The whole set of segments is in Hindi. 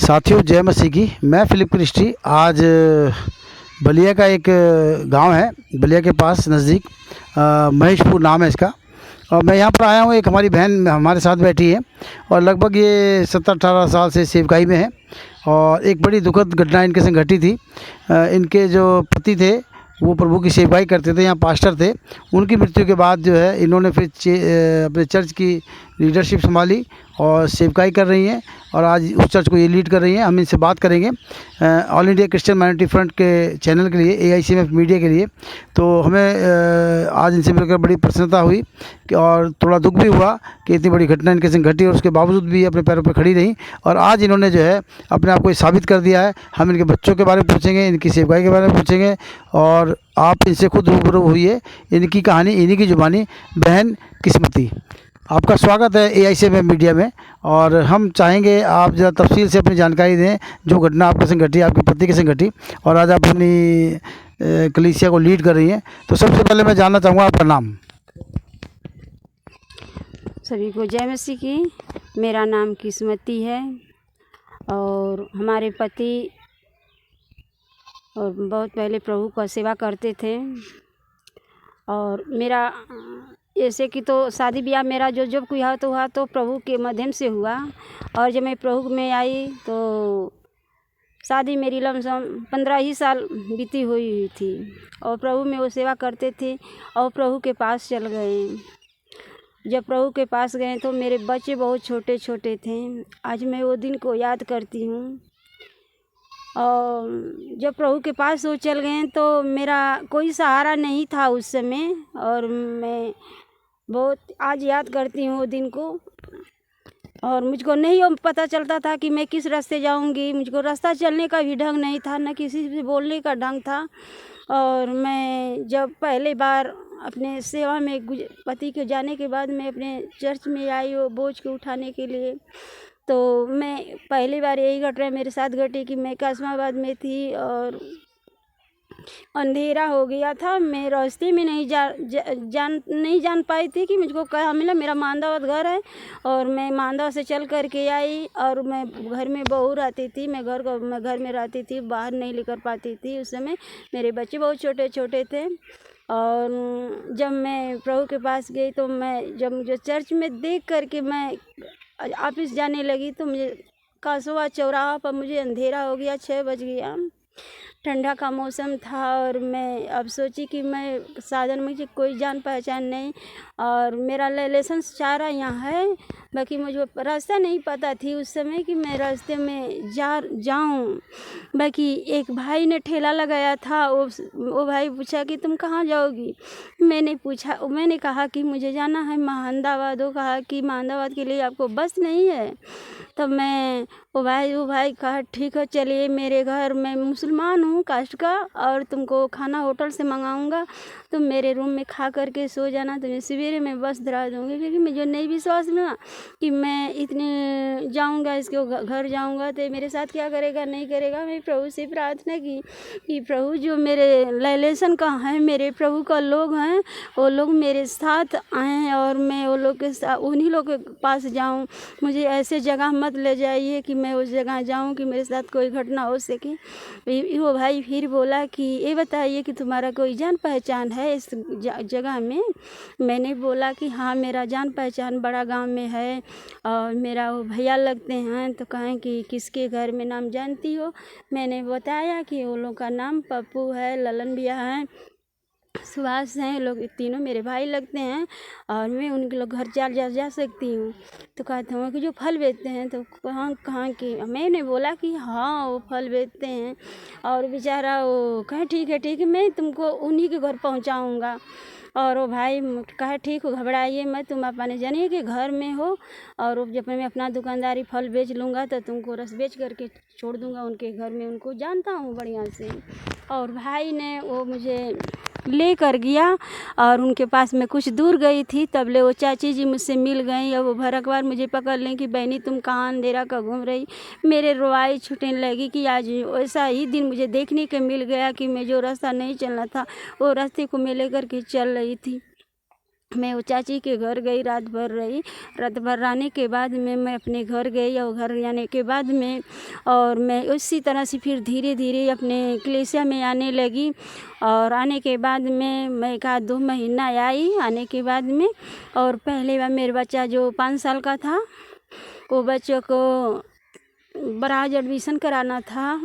साथियों, जय मसीह की। मैं फिलिप क्रिस्टी आज बलिया का एक गांव है, बलिया के पास नज़दीक महेशपुर नाम है इसका। और मैं यहाँ पर आया हूँ। एक हमारी बहन हमारे साथ बैठी है और लगभग ये 17-18 साल से सेवकाई में है। और एक बड़ी दुखद घटना इनके संग घटी थी। इनके जो पति थे वो प्रभु की सेवकाई करते थे, यहाँ पास्टर थे। उनकी मृत्यु के बाद जो है इन्होंने फिर अपने चर्च की लीडरशिप संभाली और सेवकाई कर रही हैं और आज उस चर्च को ये लीड कर रही हैं। हम इनसे बात करेंगे all India Christian minority front के चैनल के लिए, AICMF मीडिया के लिए। तो हमें आज इनसे मिलकर बड़ी प्रसन्नता हुई और थोड़ा दुख भी हुआ कि इतनी बड़ी घटना इनके संग घटी और उसके बावजूद भी अपने पैरों पर खड़ी रही। और आज इन्होंने जो है अपने आप को साबित कर दिया है। हम इनके बच्चों के बारे में पूछेंगे, इनकी सेवकाई के बारे में पूछेंगे और आप इनसे खुद रूबरू हुई इनकी कहानी, इन्हीं की जुबानी। बहन किस्मती, आपका स्वागत है AICMF मीडिया में। और हम चाहेंगे आप ज़रा तफसील से अपनी जानकारी दें, जो घटना आपके संग घटी, आपके पति के संग घटी, और आज आप अपनी कलीसिया को लीड कर रही हैं। तो सबसे पहले मैं जानना चाहूँगा आपका नाम। सभी को जय मसीह की। मेरा नाम किस्मती है और हमारे पति और बहुत पहले प्रभु का सेवा करते थे। और मेरा ऐसे कि तो शादी ब्याह मेरा जो जब कोई हुआ तो प्रभु के माध्यम से हुआ। और जब मैं प्रभु में आई तो शादी मेरी लमसम 15 ही साल बीती हुई थी और प्रभु में वो सेवा करते थे और प्रभु के पास चल गए। जब प्रभु के पास गए तो मेरे बच्चे बहुत छोटे छोटे थे। आज मैं वो दिन को याद करती हूँ। और जब प्रभु के पास वो चल गए तो मेरा कोई सहारा नहीं था उस समय। और मैं बहुत आज याद करती हूँ वो दिन को। और मुझको नहीं पता चलता था कि मैं किस रास्ते जाऊँगी। मुझको रास्ता चलने का भी ढंग नहीं था, न किसी से बोलने का ढंग था। और मैं जब पहले बार अपने सेवा में पति के जाने के बाद मैं अपने चर्च में आई वो बोझ को उठाने के लिए, तो मैं पहली बार यही घटना मेरे साथ घटी कि मैं कासमाबाद में थी और अंधेरा हो गया था। मैं रास्ते में नहीं जान पाई थी कि मुझको कहाँ मिला। मेरा मांदावत घर है और मैं मांदाव से चल कर के आई। और मैं घर में बहू रहती थी, मैं घर में रहती थी, बाहर नहीं लेकर पाती थी। उस समय मेरे बच्चे बहुत छोटे छोटे थे। और जब मैं प्रभु के पास गई तो मैं जब मुझे चर्च में देख कर के मैं ऑफिस जाने लगी तो मुझे कासवा चौराहा पर मुझे अंधेरा हो गया, 6 बज गया। ठंडा का मौसम था और मैं अब सोची कि मैं साधन मुझे कोई जान पहचान नहीं और मेरा लाइसेंस चारा यहाँ है, बाकी मुझे रास्ता नहीं पता थी उस समय कि मैं रास्ते में जाऊँ। बाकी एक भाई ने ठेला लगाया था, वो भाई पूछा कि तुम कहाँ जाओगी। मैंने कहा कि मुझे जाना है महानदाबाद। वो कहा कि महानदाबाद के लिए आपको बस नहीं है। तब मैं वो भाई कहा ठीक है चलिए मेरे घर, मैं मुसलमान हूँ कास्ट का और तुमको खाना होटल से मंगाऊंगा, तुम मेरे रूम में खा करके सो जाना, तुम्हें सवेरे में बस धरा दूँगी। क्योंकि मुझे नहीं विश्वास ना कि मैं इतने जाऊँगा, इसके घर जाऊँगा तो मेरे साथ क्या करेगा नहीं करेगा। मैं प्रभु से प्रार्थना की कि प्रभु जो मेरे रिलेशन का है, मेरे प्रभु का लोग हैं, वो लोग मेरे साथ आएँ और मैं वो लोग के साथ उन्हीं लोग के पास जाऊँ। मुझे ऐसे जगह मत ले जाइए कि मैं उस जगह जाऊँ कि मेरे साथ कोई घटना हो सके। वो भाई फिर बोला कि ये बताइए कि तुम्हारा कोई जान पहचान है इस जगह में। मैंने बोला कि हाँ मेरा जान पहचान बड़ा गांव में है और मेरा वो भैया लगते हैं। तो कहें कि किसके घर में नाम जानती हो। मैंने बताया कि वो लोग का नाम पप्पू है, ललन भैया हैं, सुभाष हैं, लोग तीनों मेरे भाई लगते हैं और मैं उनके लोग घर जा सकती हूँ। तो कहते हैं कि जो फल बेचते हैं। तो कहाँ कि मैंने बोला कि हाँ वो फल बेचते हैं। और बेचारा वो कहे ठीक है मैं तुमको उन्हीं के घर पहुँचाऊँगा। और वो भाई कहा ठीक हो, घबराइए मत, तुम अपने जानिए कि घर में हो और जब मैं अपना दुकानदारी फल बेच लूँगा तो तुमको रस बेच करके छोड़ दूँगा उनके घर में, उनको जानता हूँ बढ़िया से। और भाई ने वो मुझे ले कर गया और उनके पास मैं कुछ दूर गई थी, तब ले वो चाची जी मुझसे मिल गई और वो भरकवार मुझे पकड़ लें कि बहनी तुम कहाँ अंधेरा का घूम रही। मेरे रुआई छूटने लगी कि आज ऐसा ही दिन मुझे देखने को मिल गया कि मैं जो रास्ता नहीं चलना था वो रास्ते को मैं लेकर के चल रही थी। मैं वो चाची के घर गई, रात भर रही। रात भर रहने के बाद में मैं अपने घर गई और घर जाने के बाद में और मैं उसी तरह से फिर धीरे धीरे अपने कलीसिया में आने लगी। और आने के बाद में मैं 1-2 महीना आई आने के बाद में। और पहले बार मेरा बच्चा जो 5 साल का था, वो बच्चों को बराज एडमिशन कराना था।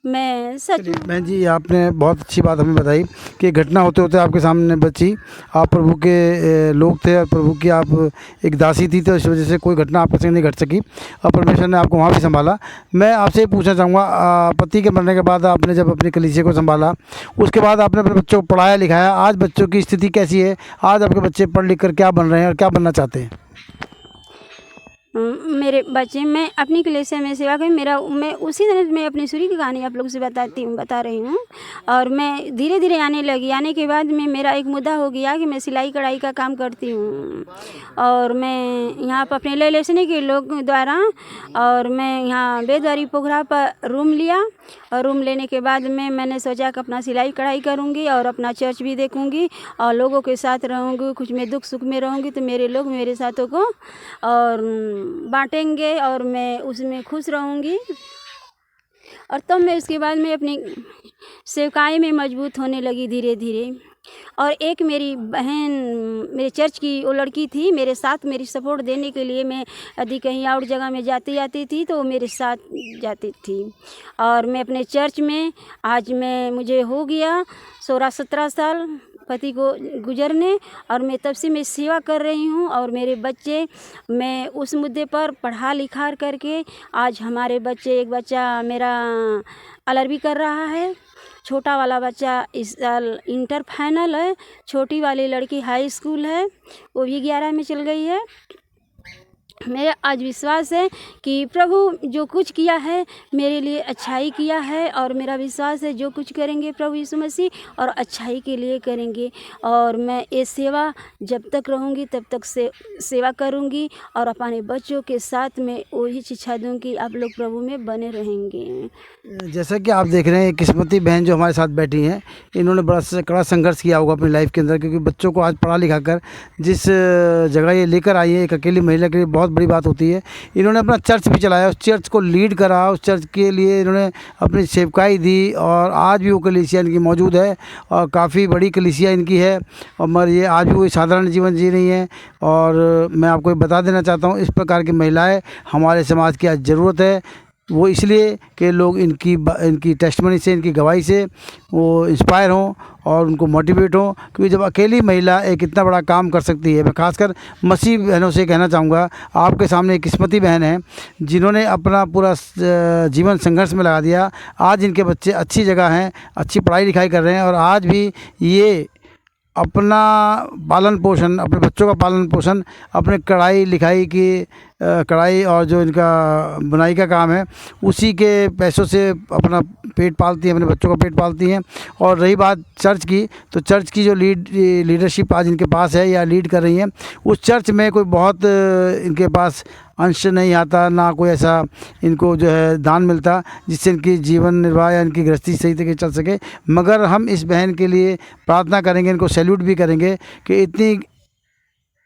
मैं सच चलिए बहन जी, आपने बहुत अच्छी बात हमें बताई कि घटना होते होते आपके सामने बची। आप प्रभु के लोग थे और प्रभु की आप एक दासी थी, तो इस वजह से कोई घटना आपके संग नहीं घट सकी और परमेश्वर ने आपको वहाँ भी संभाला। मैं आपसे ये पूछना चाहूँगा, पति के मरने के बाद आपने जब अपनी कलीसिया को संभाला, उसके बाद आपने अपने बच्चों को पढ़ाया लिखाया, आज बच्चों की स्थिति कैसी है? आज आपके बच्चे पढ़ लिख कर क्या बन रहे हैं और क्या बनना चाहते हैं? मेरे बच्चे, मैं अपनी कलीसिया में सेवा करी। मैं उसी तरह मैं अपनी शुरू की कहानी आप लोगों से बता रही हूँ। और मैं धीरे धीरे आने लगी। आने के बाद में मेरा एक मुद्दा हो गया कि मैं सिलाई कढ़ाई का काम करती हूँ। और मैं यहाँ पर अपने लेसने के लोग द्वारा और मैं यहाँ बेदवारी पोखरा पर रूम लिया। और रूम लेने के बाद में मैंने सोचा कि अपना सिलाई कढ़ाई करूँगी और अपना चर्च भी देखूँगी और लोगों के साथ रहूँगी। कुछ मैं दुख सुख में रहूँगी तो मेरे लोग मेरे साथों को और बांटेंगे और मैं उसमें खुश रहूँगी। और तब मैं उसके बाद में अपनी सेवकाई में मजबूत होने लगी धीरे धीरे। और एक मेरी बहन, मेरे चर्च की वो लड़की थी, मेरे साथ मेरी सपोर्ट देने के लिए। मैं यदि कहीं और जगह में जाती थी तो वो मेरे साथ जाती थी। और मैं अपने चर्च में आज मुझे हो गया 16-17 साल पति को गुजरने। और मैं तब से मैं सेवा कर रही हूँ। और मेरे बच्चे, मैं उस मुद्दे पर पढ़ा लिखा करके आज हमारे बच्चे, एक बच्चा मेरा LLB कर रहा है, छोटा वाला बच्चा इस साल इंटर फाइनल है, छोटी वाली लड़की हाई स्कूल है, वो भी 11 में चल गई है। मेरा आज विश्वास है कि प्रभु जो कुछ किया है मेरे लिए अच्छाई किया है। और मेरा विश्वास है जो कुछ करेंगे प्रभु यीशु मसीह और अच्छाई के लिए करेंगे। और मैं ये सेवा जब तक रहूँगी तब तक सेवा करूँगी और अपने बच्चों के साथ में वही शिक्षा दूँगी, आप लोग प्रभु में बने रहेंगे। जैसा कि आप देख रहे हैं, किस्मती बहन जो हमारे साथ बैठी हैं, इन्होंने बड़ा कड़ा संघर्ष किया होगा अपनी लाइफ के अंदर, क्योंकि बच्चों को आज पढ़ा लिखा कर जिस जगह ये लेकर आई है, एक अकेली महिला के लिए बहुत बड़ी बात होती है। इन्होंने अपना चर्च भी चलाया, उस चर्च को लीड करा, उस चर्च के लिए इन्होंने अपनी सेवकाई दी और आज भी वो कलीसिया इनकी मौजूद है और काफ़ी बड़ी कलीसिया इनकी है। और मगर ये आज भी कोई साधारण जीवन जी रही हैं। और मैं आपको बता देना चाहता हूँ, इस प्रकार की महिलाएँ हमारे समाज की आज ज़रूरत है। वो इसलिए कि लोग इनकी टेस्टमनी से, इनकी गवाही से वो इंस्पायर हों और उनको मोटिवेट हों, क्योंकि जब अकेली महिला एक इतना बड़ा काम कर सकती है। मैं खासकर मसीह बहनों से कहना चाहूँगा, आपके सामने एक किस्मती बहन है जिन्होंने अपना पूरा जीवन संघर्ष में लगा दिया। आज इनके बच्चे अच्छी जगह हैं, अच्छी पढ़ाई लिखाई कर रहे हैं और आज भी ये अपना पालन पोषण, अपने बच्चों का पालन पोषण अपने कढ़ाई और जो इनका बुनाई का काम है उसी के पैसों से अपना पेट पालती हैं, अपने बच्चों का पेट पालती हैं। और रही बात चर्च की, तो चर्च की जो लीडरशिप आज इनके पास है या लीड कर रही हैं, उस चर्च में कोई बहुत इनके पास अंश नहीं आता, ना कोई ऐसा इनको जो है दान मिलता जिससे इनकी जीवन निर्वाह या इनकी गृहस्थी सही तरीके चल सके। मगर हम इस बहन के लिए प्रार्थना करेंगे, इनको सैल्यूट भी करेंगे कि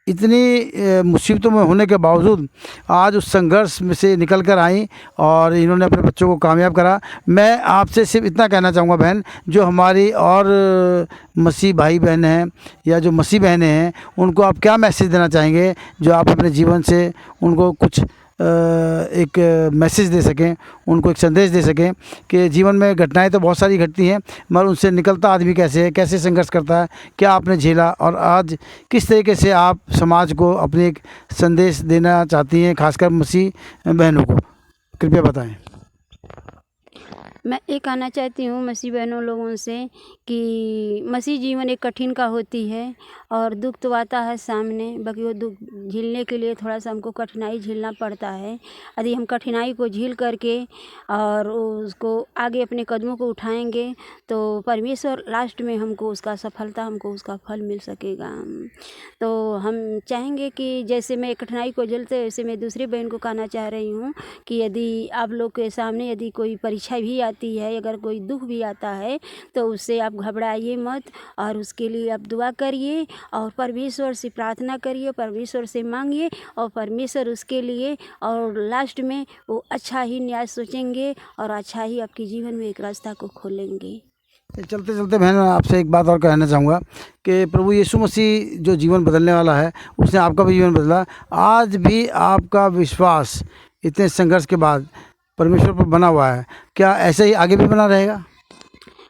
इतनी मुसीबतों में होने के बावजूद आज उस संघर्ष में से निकल कर आई और इन्होंने अपने बच्चों को कामयाब करा। मैं आपसे सिर्फ इतना कहना चाहूँगा बहन, जो हमारी और मसीह भाई बहन हैं या जो मसीह बहनें हैं, उनको आप क्या मैसेज देना चाहेंगे, जो आप अपने जीवन से उनको कुछ एक मैसेज दे सकें, उनको एक संदेश दे सकें कि जीवन में घटनाएं तो बहुत सारी घटती हैं, मगर उनसे निकलता आदमी कैसे है, कैसे संघर्ष करता है, क्या आपने झेला और आज किस तरीके से आप समाज को अपने एक संदेश देना चाहती हैं, खासकर मसीह बहनों को, कृपया बताएं। मैं ये कहना चाहती हूँ मसीह बहनों लोगों से कि मसीह जीवन एक कठिन का होती है और दुख तो आता है सामने, बाकी वो दुख झेलने के लिए थोड़ा सा हमको कठिनाई झेलना पड़ता है। यदि हम कठिनाई को झेल करके और उसको आगे अपने कदमों को उठाएंगे तो परमेश्वर लास्ट में हमको उसका उसका फल मिल सकेगा। तो हम चाहेंगे कि जैसे मैं कठिनाई को झेलते वैसे मैं दूसरे बहन को कहना चाह रही हूँ कि यदि आप लोग के सामने यदि कोई परीक्षा भी आती है, अगर कोई दुख भी आता है तो उससे आप घबराइए मत और उसके लिए आप दुआ करिए और परमेश्वर से प्रार्थना करिए, परमेश्वर से मांगिए और परमेश्वर उसके लिए और लास्ट में वो अच्छा ही न्याय सोचेंगे और अच्छा ही आपके जीवन में एक रास्ता को खोलेंगे। चलते चलते बहन आपसे एक बात और कहना चाहूँगा कि प्रभु यीशु मसीह जो जीवन बदलने वाला है उसने आपका भी जीवन बदला। आज भी आपका विश्वास इतने संघर्ष के बाद परमेश्वर पर बना हुआ है, क्या ऐसे ही आगे भी बना रहेगा?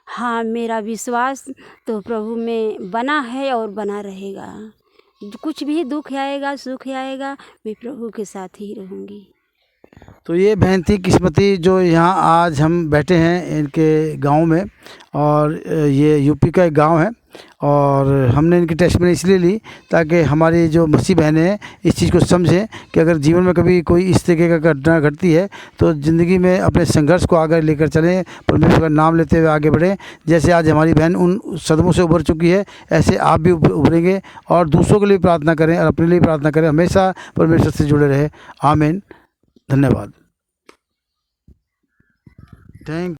हाँ, मेरा विश्वास तो प्रभु में बना है और बना रहेगा। कुछ भी दुख आएगा सुख आएगा, मैं प्रभु के साथ ही रहूँगी। तो ये बहन थी किस्मती जो यहाँ आज हम बैठे हैं इनके गांव में, और ये यूपी का एक गांव है और हमने इनकी टेस्टमनी इसलिए ली ताकि हमारी जो मसीह बहनें हैं इस चीज़ को समझें कि अगर जीवन में कभी कोई इस तरीके का घटना घटती है तो ज़िंदगी में अपने संघर्ष को आगे लेकर चलें, परमेश्वर का नाम लेते हुए आगे बढ़ें। जैसे आज हमारी बहन उन सदमों से उभर चुकी है, ऐसे आप भी उभरेंगे और दूसरों के लिए प्रार्थना करें और अपने लिए प्रार्थना करें, हमेशा परमेश्वर से जुड़े रहे। आमीन। धन्यवाद। थैंक